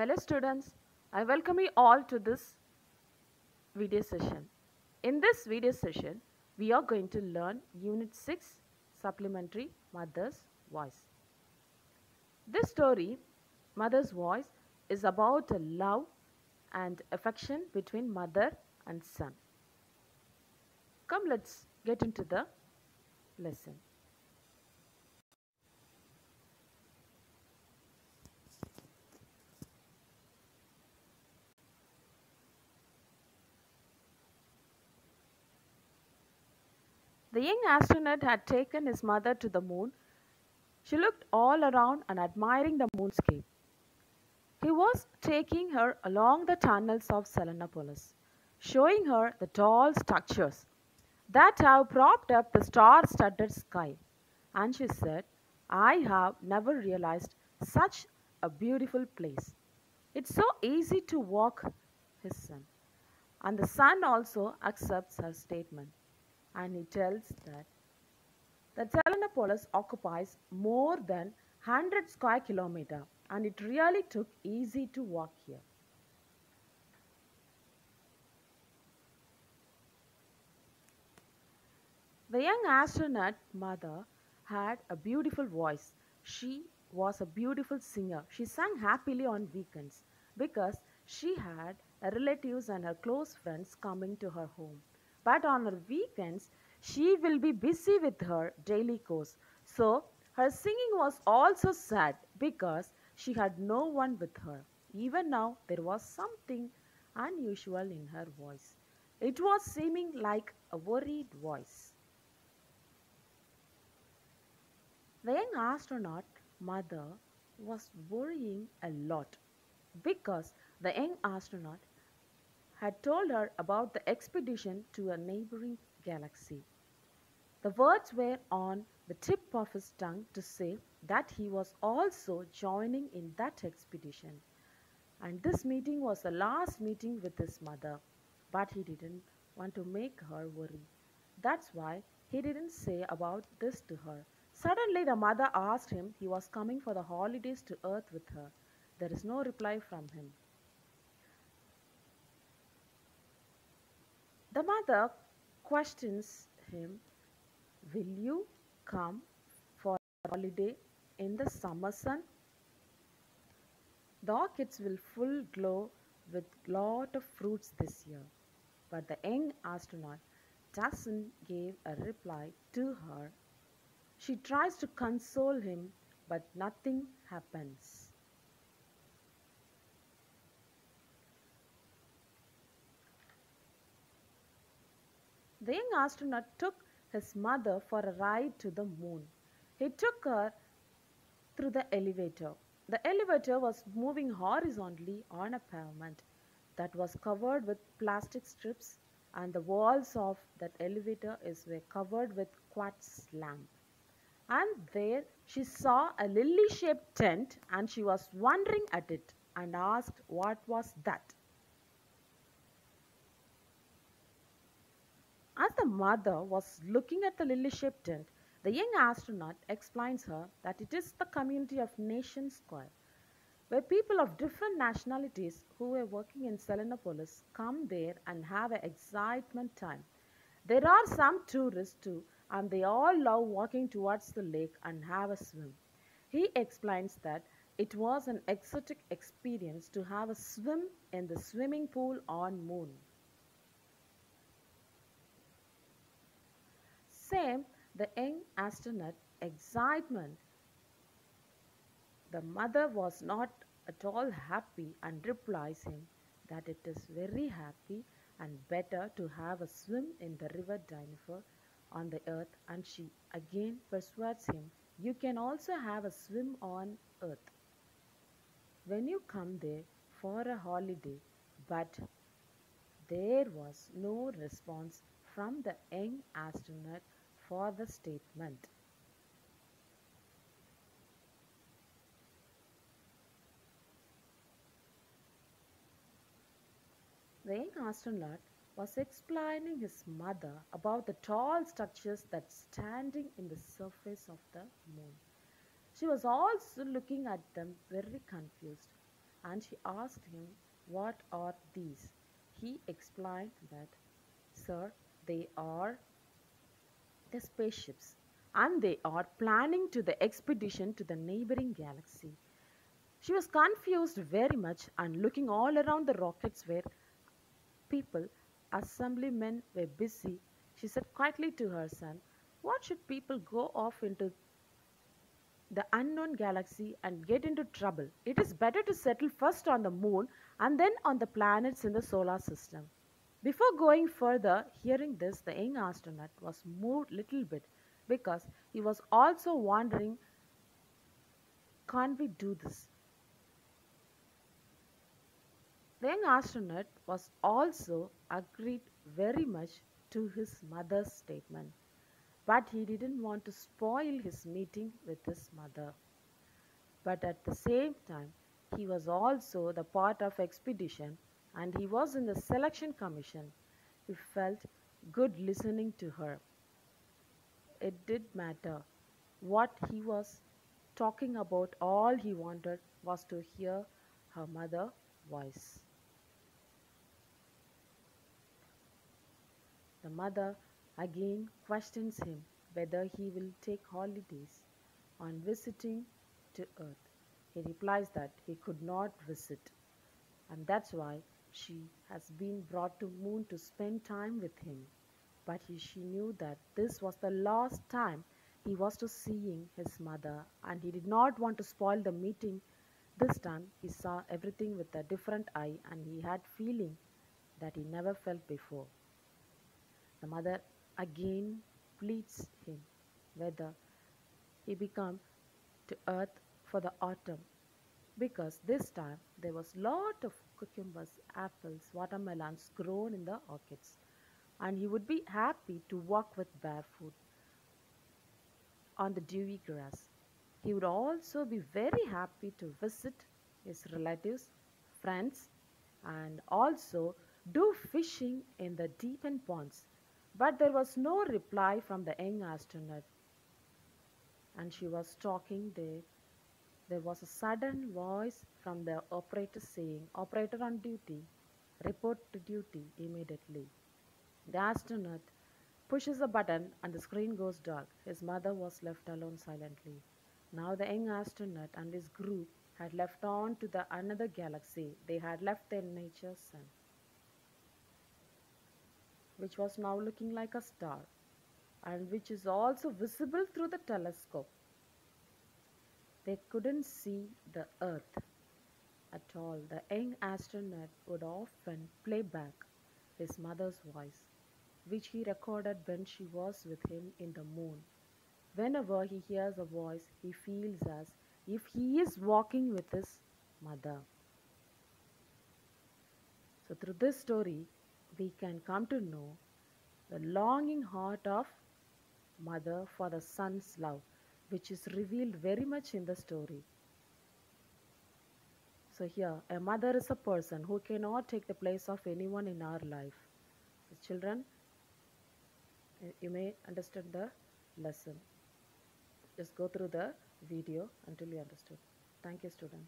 Hello students, I welcome you all to this video session. In this video session, we are going to learn Unit 6 Supplementary Mother's Voice. This story, Mother's Voice, is about a love and affection between mother and son. Come, let's get into the lesson. The young astronaut had taken his mother to the moon. She looked all around and admiring the moonscape. He was taking her along the tunnels of Selenopolis, showing her the tall structures that have propped up the star-studded sky. And she said, I have never realized such a beautiful place. It's so easy to walk, his son. And the son also accepts her statement. And he tells that Selenopolis occupies more than 100 square kilometers and it really took easy to walk here. The young astronaut mother had a beautiful voice. She was a beautiful singer. She sang happily on weekends because she had her relatives and her close friends coming to her home. But on her weekends, she will be busy with her daily course. So her singing was also sad because she had no one with her. Even now, there was something unusual in her voice. It was seeming like a worried voice. The young astronaut mother was worrying a lot because the young astronaut had told her about the expedition to a neighboring galaxy. The words were on the tip of his tongue to say that he was also joining in that expedition. And this meeting was the last meeting with his mother, but he didn't want to make her worry. That's why he didn't say about this to her. Suddenly, the mother asked him he was coming for the holidays to Earth with her. There is no reply from him. The mother questions him, will you come for a holiday in the summer sun? The orchids will full glow with lot of fruits this year. But the young astronaut doesn't give a reply to her. She tries to console him, but nothing happens. The young astronaut took his mother for a ride to the moon. He took her through the elevator. The elevator was moving horizontally on a pavement that was covered with plastic strips, and the walls of that elevator were covered with quartz lamp. And there she saw a lily-shaped tent and she was wondering at it and asked what was that. As the mother was looking at the lily-shaped tent, the young astronaut explains her that it is the community of Nation Square, where people of different nationalities who were working in Selenopolis come there and have an excitement time. There are some tourists too, and they all love walking towards the lake and have a swim. He explains that it was an exotic experience to have a swim in the swimming pool on moon. Same, the young astronaut excitement. The mother was not at all happy and replies him that it is very happy and better to have a swim in the river Dnieper on the earth, and she again persuades him you can also have a swim on earth when you come there for a holiday. But there was no response from the young astronaut for the statement. The young astronaut was explaining his mother about the tall structures that standing in the surface of the moon. She was also looking at them very confused. and she asked him, "What are these?" He explained that, "Sir, they are the spaceships, and they are planning to the expedition to the neighboring galaxy." She was confused very much and looking all around the rockets where people, assemblymen were busy. She said quietly to her son, "What should people go off into the unknown galaxy and get into trouble? It is better to settle first on the moon and then on the planets in the solar system." Before going further, hearing this, the young astronaut was moved little bit because he was also wondering, can't we do this? The young astronaut was also agreed very much to his mother's statement, but he didn't want to spoil his meeting with his mother. But at the same time, he was also the part of expedition and he was in the selection commission. He felt good listening to her. It did matter what he was talking about. All he wanted was to hear her mother's voice. The mother again questions him whether he will take holidays on visiting to Earth. He replies that he could not visit, and that's why she has been brought to Moon to spend time with him. But she knew that this was the last time he was to seeing his mother, and he did not want to spoil the meeting. This time he saw everything with a different eye, and he had feeling that he never felt before. The mother again pleads him whether he become to earth for the autumn, because this time there was lot of cucumbers, apples, watermelons grown in the orchids, and he would be happy to walk with barefoot on the dewy grass. He would also be very happy to visit his relatives, friends, and also do fishing in the deepened ponds. But there was no reply from the young astronaut, and she was talking there. There was a sudden voice from the operator saying, "Operator on duty, report to duty immediately." The astronaut pushes a button and the screen goes dark. His mother was left alone silently. Now the young astronaut and his group had left on to the another galaxy. They had left their nature's sun, which was now looking like a star, and which is also visible through the telescope. They couldn't see the Earth at all. The young astronaut would often play back his mother's voice, which he recorded when she was with him in the moon. Whenever he hears a voice, he feels as if he is walking with his mother. So, through this story, we can come to know the longing heart of mother for the son's love, which is revealed very much in the story. So, here, a mother is a person who cannot take the place of anyone in our life. So, children, you may understand the lesson. Just go through the video until you understood. Thank you, student.